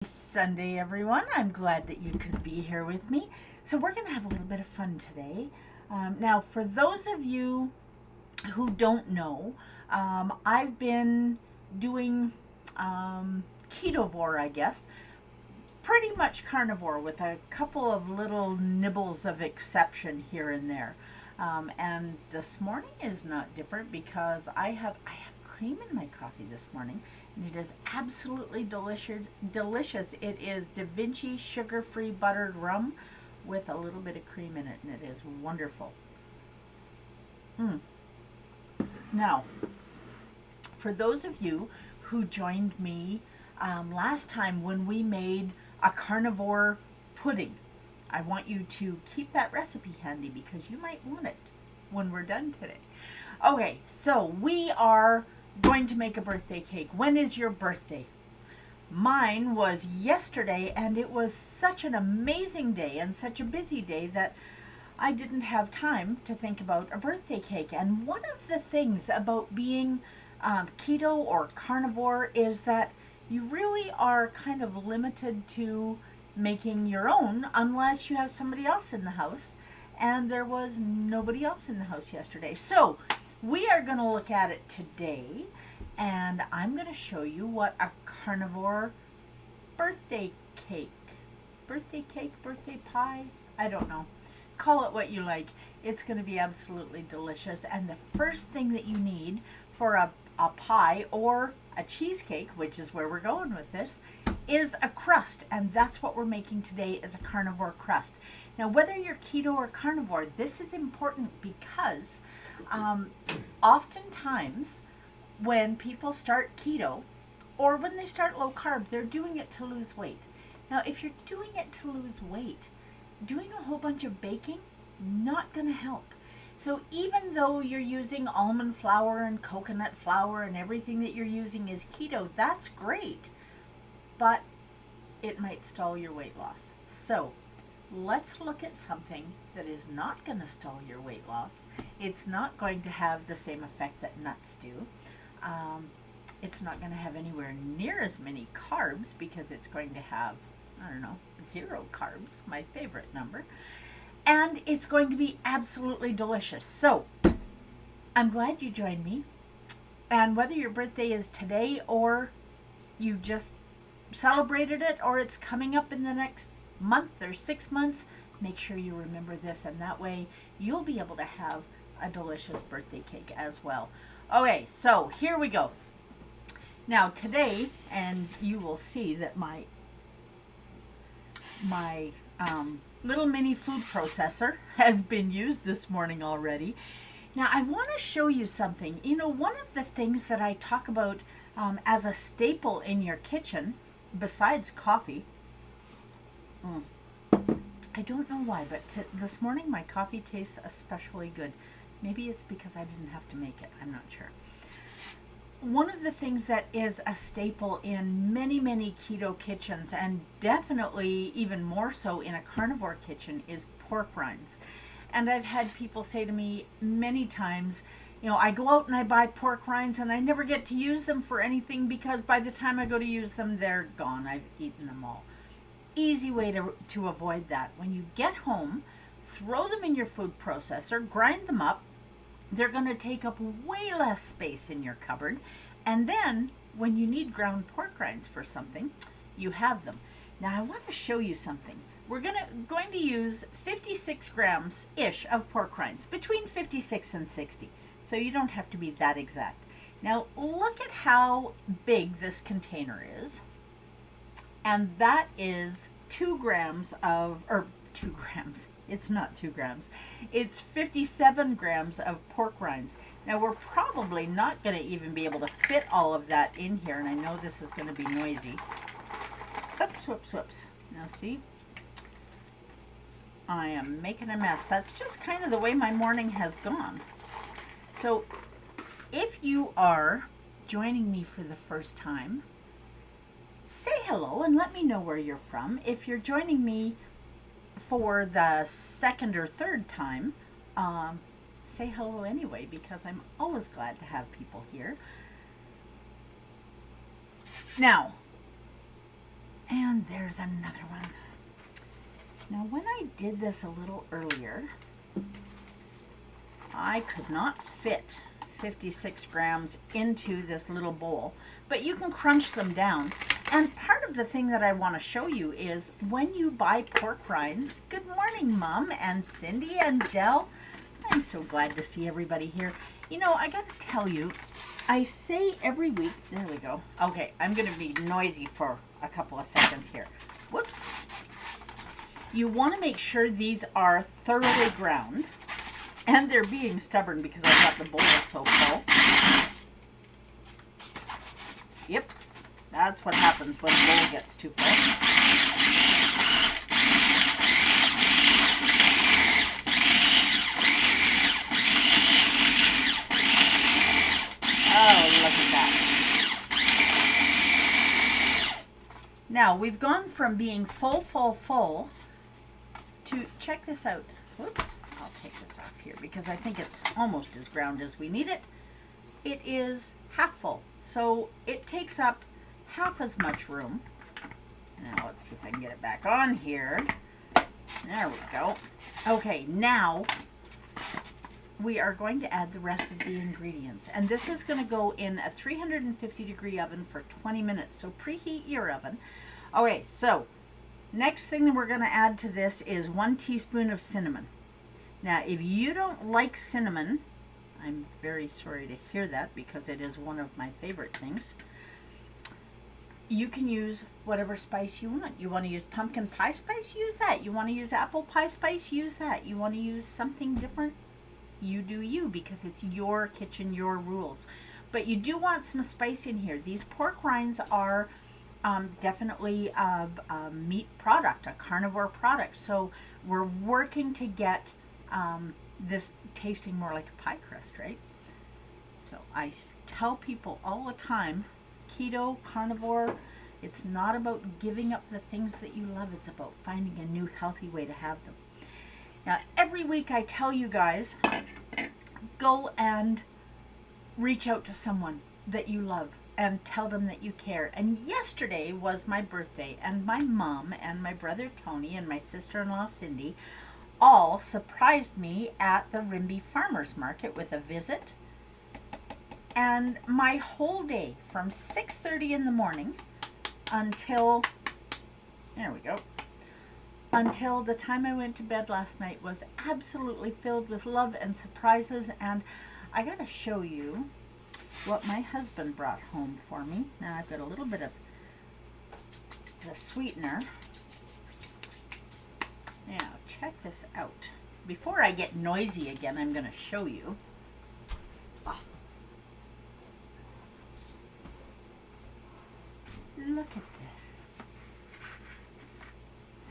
Sunday, everyone. I'm glad that you could be here with me. So, we're going to have a little bit of fun today. Now, for those of you who don't know, I've been doing ketovore, I guess, pretty much carnivore with a couple of little nibbles of exception here and there. And this morning is not different because I have cream in my coffee this morning, and it is absolutely delicious. Delicious. It is Da Vinci sugar-free buttered rum with a little bit of cream in it, and it is wonderful. Mm. Now, for those of you who joined me last time when we made a carnivore pudding, I want you to keep that recipe handy because you might want it when we're done today. Okay, so we are going to make a birthday cake. When is your birthday? Mine was yesterday, and it was such an amazing day and such a busy day that I didn't have time to think about a birthday cake. And one of the things about being keto or carnivore is that you really are kind of limited to making your own unless you have somebody else in the house. And there was nobody else in the house yesterday. So we are going to look at it today, and I'm going to show you what a carnivore birthday cake, birthday pie, I don't know. Call it what you like. It's going to be absolutely delicious. And the first thing that you need for a pie or a cheesecake, which is where we're going with this, is a crust. And that's what we're making today, is a carnivore crust. Now, whether you're keto or carnivore, this is important because oftentimes when people start keto or when they start low carb, they're doing it to lose weight. Now, if you're doing it to lose weight, doing a whole bunch of baking, not going to help. So even though you're using almond flour and coconut flour and everything that you're using is keto, that's great, but it might stall your weight loss. So let's look at something that is not going to stall your weight loss. It's not going to have the same effect that nuts do. It's not going to have anywhere near as many carbs because it's going to have, I don't know, 0 carbs, my favorite number. And it's going to be absolutely delicious. So I'm glad you joined me. And whether your birthday is today or you just celebrated it or it's coming up in the next month or 6 months, make sure you remember this, and that way you'll be able to have a delicious birthday cake as well. Okay, so here we go. Now today, and you will see that my little mini food processor has been used this morning already. Now I want to show you something. You know, one of the things that I talk about as a staple in your kitchen, besides coffee, I don't know why, but this morning my coffee tastes especially good. Maybe it's because I didn't have to make it. I'm not sure. One of the things that is a staple in many, many keto kitchens, and definitely even more so in a carnivore kitchen, is pork rinds. And I've had people say to me many times, you know, I go out and I buy pork rinds and I never get to use them for anything because by the time I go to use them, they're gone. I've eaten them all. Easy way to avoid that. When you get home, throw them in your food processor, grind them up. They're going to take up way less space in your cupboard. And then when you need ground pork rinds for something, you have them. Now I want to show you something. We're going to use 56 grams-ish of pork rinds, between 56 and 60. So you don't have to be that exact. Now look at how big this container is. And that is 2 grams of, or 2 grams. It's not 2 grams. It's 57 grams of pork rinds. Now we're probably not going to even be able to fit all of that in here, and I know this is going to be noisy. Oops, whoops, whoops. Now see, I am making a mess. That's just kind of the way my morning has gone. So if you are joining me for the first time, say hello and let me know where you're from. If you're joining me for the second or third time, say hello anyway, because I'm always glad to have people here. Now, And there's another one. Now, when I did this a little earlier, I could not fit 56 grams into this little bowl, but you can crunch them down. And part of the thing that I want to show you is when you buy pork rinds, good morning, Mom and Cindy and Dell. I'm so glad to see everybody here. You know, I got to tell you, I say every week, there we go. Okay, I'm going to be noisy for a couple of seconds here. Whoops. You want to make sure these are thoroughly ground, and they're being stubborn because I've got the bowl so full. Yep, that's what happens when the bowl gets too full. Oh, look at that. Now, we've gone from being full to, check this out. Whoops, I'll take this off here because I think it's almost as ground as we need it. It is half full, so it takes up half as much room. Now, let's see if I can get it back on here. There we go. Okay, now we are going to add the rest of the ingredients. And this is going to go in a 350-degree oven for 20 minutes. So preheat your oven. Okay, so next thing that we're going to add to this is 1 teaspoon of cinnamon. Now, if you don't like cinnamon, I'm very sorry to hear that because it is one of my favorite things. You can use whatever spice you want. You want to use pumpkin pie spice? Use that. You want to use apple pie spice? Use that. You want to use something different? You do you, because it's your kitchen, your rules. But you do want some spice in here. These pork rinds are definitely a meat product, a carnivore product. So we're working to get this tasting more like a pie crust, right? So I tell people all the time, keto, carnivore, it's not about giving up the things that you love. It's about finding a new healthy way to have them. Now, every week I tell you guys, go and reach out to someone that you love and tell them that you care. And yesterday was my birthday, and my mom and my brother Tony and my sister-in-law Cindy all surprised me at the Rimbey Farmers Market with a visit. And my whole day from 6:30 in the morning until, there we go, until the time I went to bed last night was absolutely filled with love and surprises. And I got to show you what my husband brought home for me. Now I've got a little bit of the sweetener. Now check this out. Before I get noisy again, I'm going to show you. Look at this.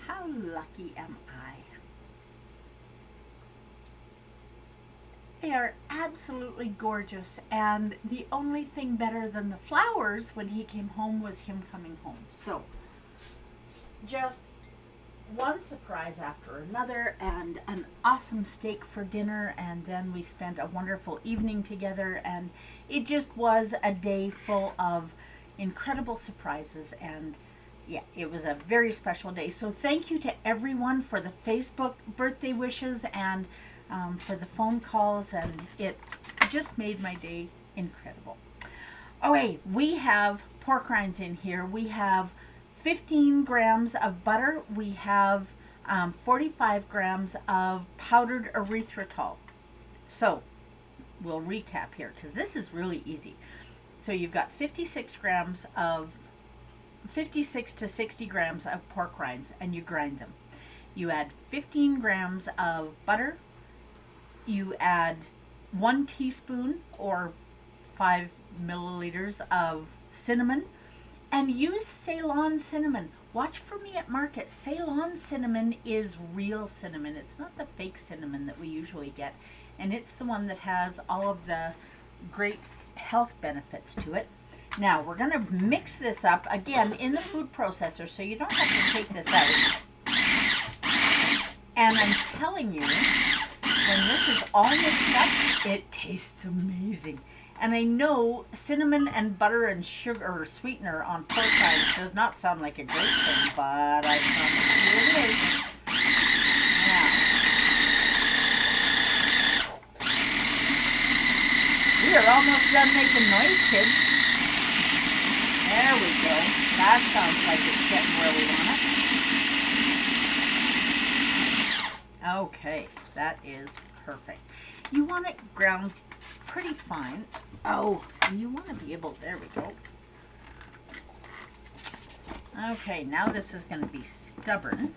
How lucky am I? They are absolutely gorgeous, and the only thing better than the flowers when he came home was him coming home. So, just one surprise after another, and an awesome steak for dinner, and then we spent a wonderful evening together, and it just was a day full of incredible surprises. And yeah, it was a very special day. So thank you to everyone for the Facebook birthday wishes and for the phone calls, and it just made my day incredible. Okay, we have pork rinds in here. We have 15 grams of butter. We have 45 grams of powdered erythritol. So we'll recap here because this is really easy. So you've got 56 to 60 grams of pork rinds, and you grind them. You add 15 grams of butter. You add 1 teaspoon or 5 milliliters of cinnamon, and use Ceylon cinnamon. Watch for me at market. Ceylon cinnamon is real cinnamon. It's not the fake cinnamon that we usually get, and it's the one that has all of the great health benefits to it. Now we're going to mix this up again in the food processor, so you don't have to take this out. And I'm telling you, when this is all mixed up, it tastes amazing. And I know cinnamon and butter and sugar or sweetener on pork rinds does not sound like a great thing, but I promise you it is. Now, we are almost done making noise, kids. There we go. That sounds like it's getting where we want it. Okay, that is perfect. You want it ground pretty fine. Oh, and you want to be able, there we go. Okay, now this is going to be stubborn.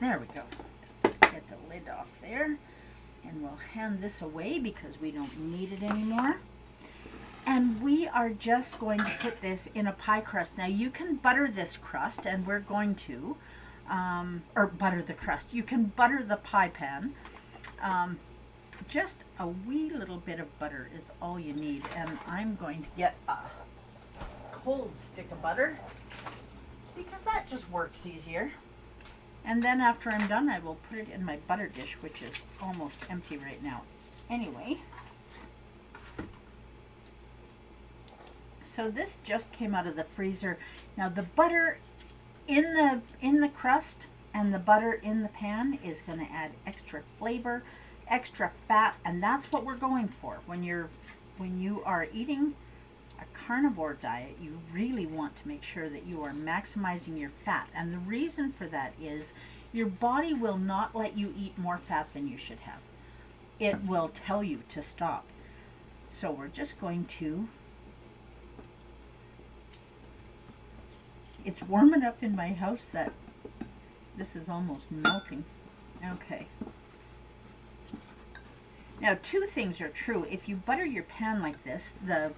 There we go. Get the lid off there. And we'll hand this away because we don't need it anymore. And we are just going to put this in a pie crust. Now you can butter this crust, and we're going to, or butter the crust. You can butter the pie pan. Just a wee little bit of butter is all you need. And I'm going to get a cold stick of butter because that just works easier. And then after I'm done, I will put it in my butter dish, which is almost empty right now. Anyway, so this just came out of the freezer. Now the butter in the crust and the butter in the pan is going to add extra flavor, extra fat, and that's what we're going for. When you are eating a carnivore diet, you really want to make sure that you are maximizing your fat. And the reason for that is your body will not let you eat more fat than you should have. It will tell you to stop. So we're just going to, it's warming up in my house that this is almost melting. Okay. Now, two things are true. If you butter your pan like this, the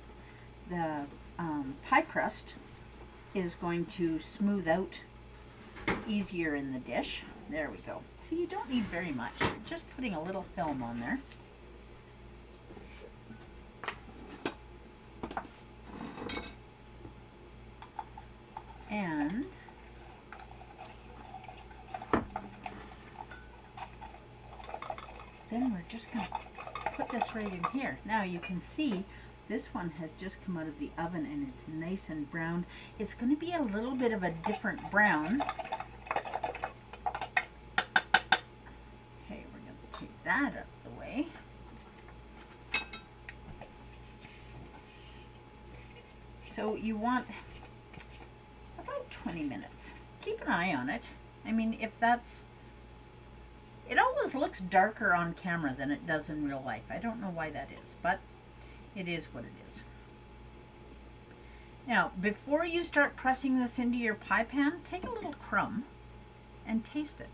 pie crust is going to smooth out easier in the dish. There we go. See, you don't need very much. You're just putting a little film on there. And then we're just going to put this right in here. Now you can see this one has just come out of the oven and it's nice and brown. It's going to be a little bit of a different brown. Okay, we're going to take that out of the way. So you want about 20 minutes. Keep an eye on it. I mean, if that's, it always looks darker on camera than it does in real life. I don't know why that is, but it is what it is. Now, before you start pressing this into your pie pan, take a little crumb and taste it.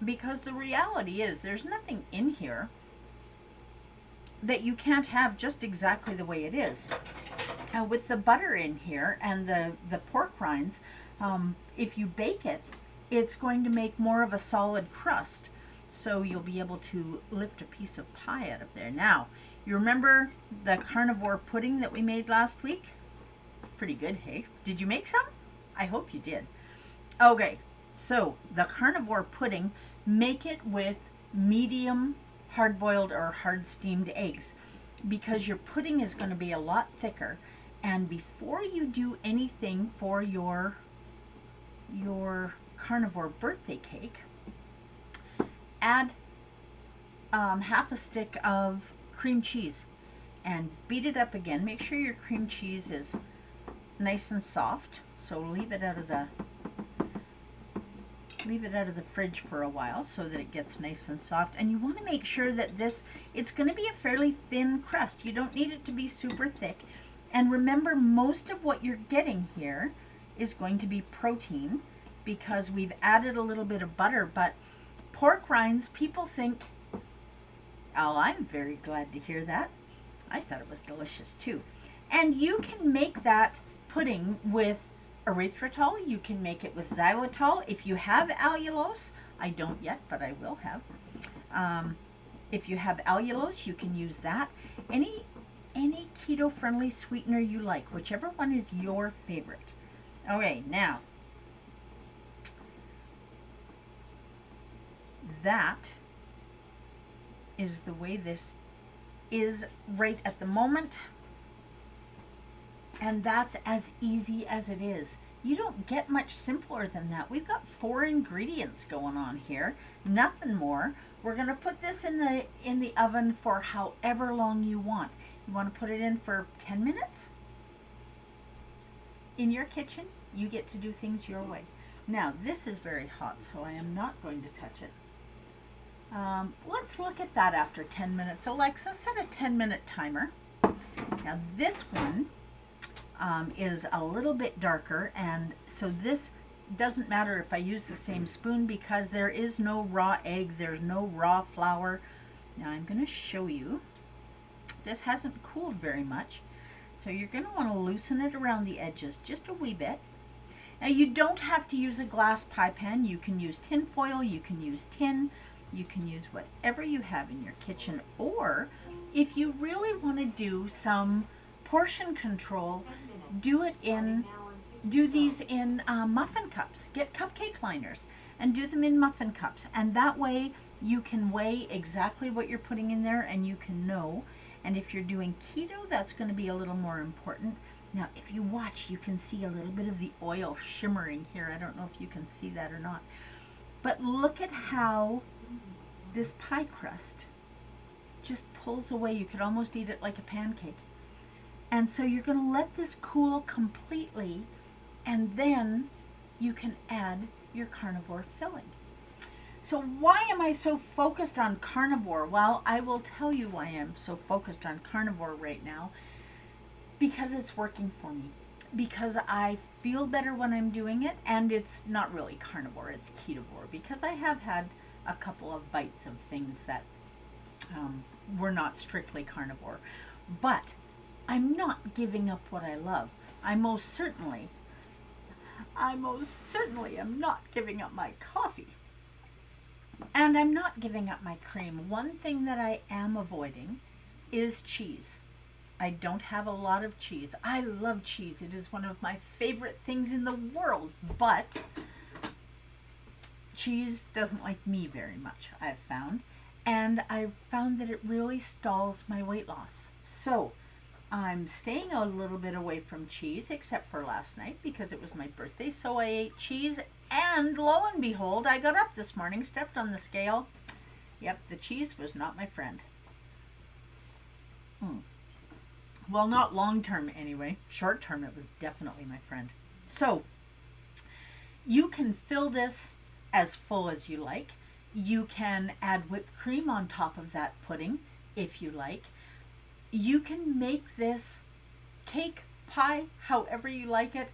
Because the reality is there's nothing in here that you can't have just exactly the way it is. Now, with the butter in here and the pork rinds, if you bake it, it's going to make more of a solid crust. So you'll be able to lift a piece of pie out of there. Now, you remember the carnivore pudding that we made last week? Pretty good, hey? Did you make some? I hope you did. Okay, so the carnivore pudding, make it with medium hard-boiled or hard-steamed eggs because your pudding is going to be a lot thicker. And before you do anything for your carnivore birthday cake, add half a stick of cream cheese and beat it up again. Make sure your cream cheese is nice and soft. So leave it out of the fridge for a while so that it gets nice and soft. And you want to make sure that it's going to be a fairly thin crust. You don't need it to be super thick. And remember, most of what you're getting here is going to be protein because we've added a little bit of butter. But pork rinds, people think, oh, I'm very glad to hear that. I thought it was delicious too. And you can make that pudding with erythritol. You can make it with xylitol. If you have allulose, I don't yet, but I will have. If you have allulose, you can use that. Any keto-friendly sweetener you like, whichever one is your favorite. Okay, now, that is the way this is right at the moment. And that's as easy as it is. You don't get much simpler than that. We've got 4 ingredients going on here, nothing more. We're going to put this in the oven for however long you want. You want to put it in for 10 minutes? In your kitchen, you get to do things your way. Now, this is very hot, so I am not going to touch it. Let's look at that after 10 minutes. Alexa, set a 10-minute timer. Now, this one is a little bit darker, and so this doesn't matter if I use the same spoon because there is no raw egg, there's no raw flour. Now I'm going to show you. This hasn't cooled very much, so you're going to want to loosen it around the edges just a wee bit. Now you don't have to use a glass pie pan. You can use tin foil, you can use tin, you can use whatever you have in your kitchen, or if you really want to do some portion control, do these in muffin cups. Get cupcake liners and do them in muffin cups, and that way you can weigh exactly what you're putting in there and you can know. And if you're doing keto, that's going to be a little more important. Now if you watch, you can see a little bit of the oil shimmering here. I don't know if you can see that or not, but look at how this pie crust just pulls away. You could almost eat it like a pancake. And so you're going to let this cool completely, and then you can add your carnivore filling. So why am I so focused on carnivore? Well, I will tell you why I'm so focused on carnivore right now. Because it's working for me. Because I feel better when I'm doing it, and it's not really carnivore, it's ketovore. Because I have had a couple of bites of things that were not strictly carnivore. But I'm not giving up what I love. I most certainly am not giving up my coffee. And I'm not giving up my cream. One thing that I am avoiding is cheese. I don't have a lot of cheese. I love cheese. It is one of my favorite things in the world, but cheese doesn't like me very much, I've found. And I've found that it really stalls my weight loss. So I'm staying a little bit away from cheese, except for last night because it was my birthday. So I ate cheese, and lo and behold, I got up this morning, stepped on the scale. Yep, the cheese was not my friend. Well, not long term anyway. Short term, it was definitely my friend. So you can fill this as full as you like. You can add whipped cream on top of that pudding if you like. You can make this cake, pie, however you like it.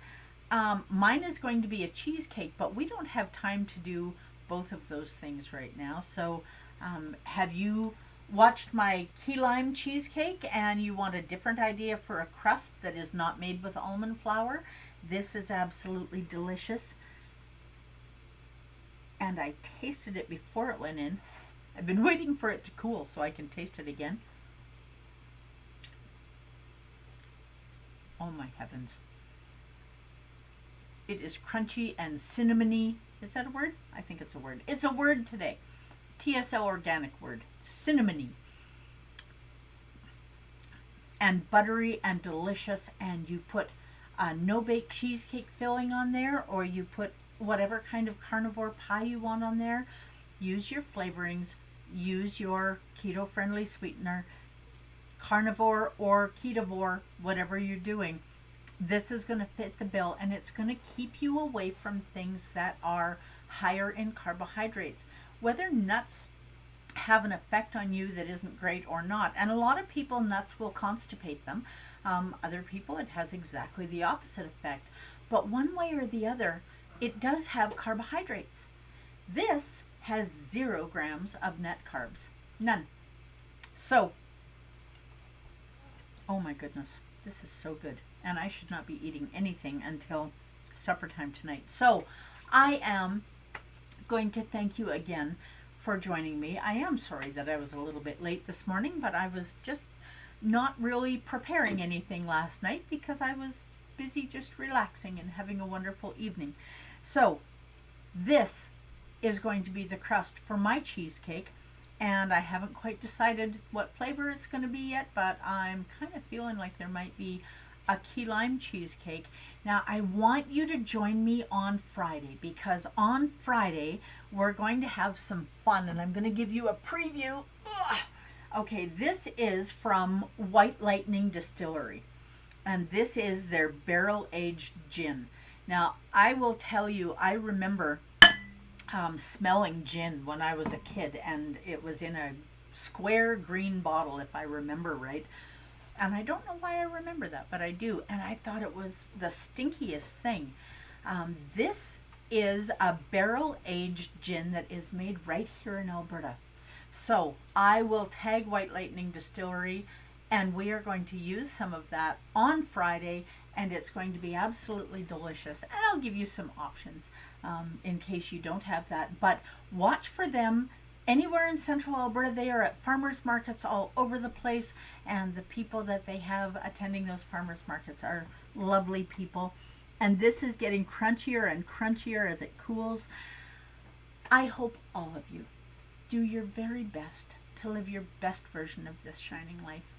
Mine is going to be a cheesecake, but we don't have time to do both of those things right now. So have you watched my key lime cheesecake and you want a different idea for a crust that is not made with almond flour? This is absolutely delicious. And I tasted it before it went in. I've been waiting for it to cool so I can taste it again. Oh my heavens. It is crunchy and cinnamony. Is that a word? I think it's a word. It's a word today. TSL organic word. Cinnamony. And buttery and delicious. And you put a no-bake cheesecake filling on there, or you put whatever kind of carnivore pie you want on there. Use your flavorings. Use your keto-friendly sweetener. Carnivore or ketovore, whatever you're doing, this is going to fit the bill, and it's going to keep you away from things that are higher in carbohydrates. Whether nuts have an effect on you that isn't great or not, and a lot of people, nuts will constipate them. Other people, it has exactly the opposite effect. But one way or the other, it does have carbohydrates. This has 0 grams of net carbs. None. So, oh my goodness, this is so good. And I should not be eating anything until supper time tonight. So I am going to thank you again for joining me. I am sorry that I was a little bit late this morning, but I was just not really preparing anything last night because I was busy just relaxing and having a wonderful evening. So this is going to be the crust for my cheesecake. and I haven't quite decided what flavor it's going to be yet, but I'm kind of feeling like there might be a key lime cheesecake. Now, I want you to join me on Friday, because on Friday we're going to have some fun, and I'm going to give you a preview. Ugh. Okay, this is from White Lightning Distillery, and this is their barrel aged gin. Now, I will tell you, I remember smelling gin when I was a kid, and it was in a square green bottle, if I remember right. And I don't know why I remember that, but I do. And I thought it was the stinkiest thing. This is a barrel aged gin that is made right here in Alberta. So I will tag White Lightning Distillery, and we are going to use some of that on Friday, and it's going to be absolutely delicious. And I'll give you some options in case you don't have that. But watch for them anywhere in central Alberta. They are at farmers markets all over the place, and the people that they have attending those farmers markets are lovely people. And this is getting crunchier and crunchier as it cools. I hope all of you do your very best to live your best version of this shining life.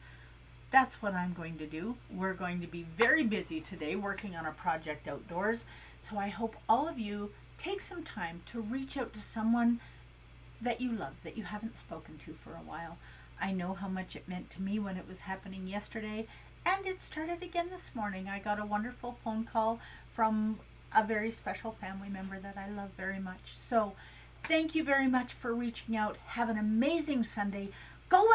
That's what I'm going to do. We're going to be very busy today working on a project outdoors. So I hope all of you take some time to reach out to someone that you love, that you haven't spoken to for a while. I know how much it meant to me when it was happening yesterday, and it started again this morning. I got a wonderful phone call from a very special family member that I love very much. So thank you very much for reaching out. Have an amazing Sunday. Go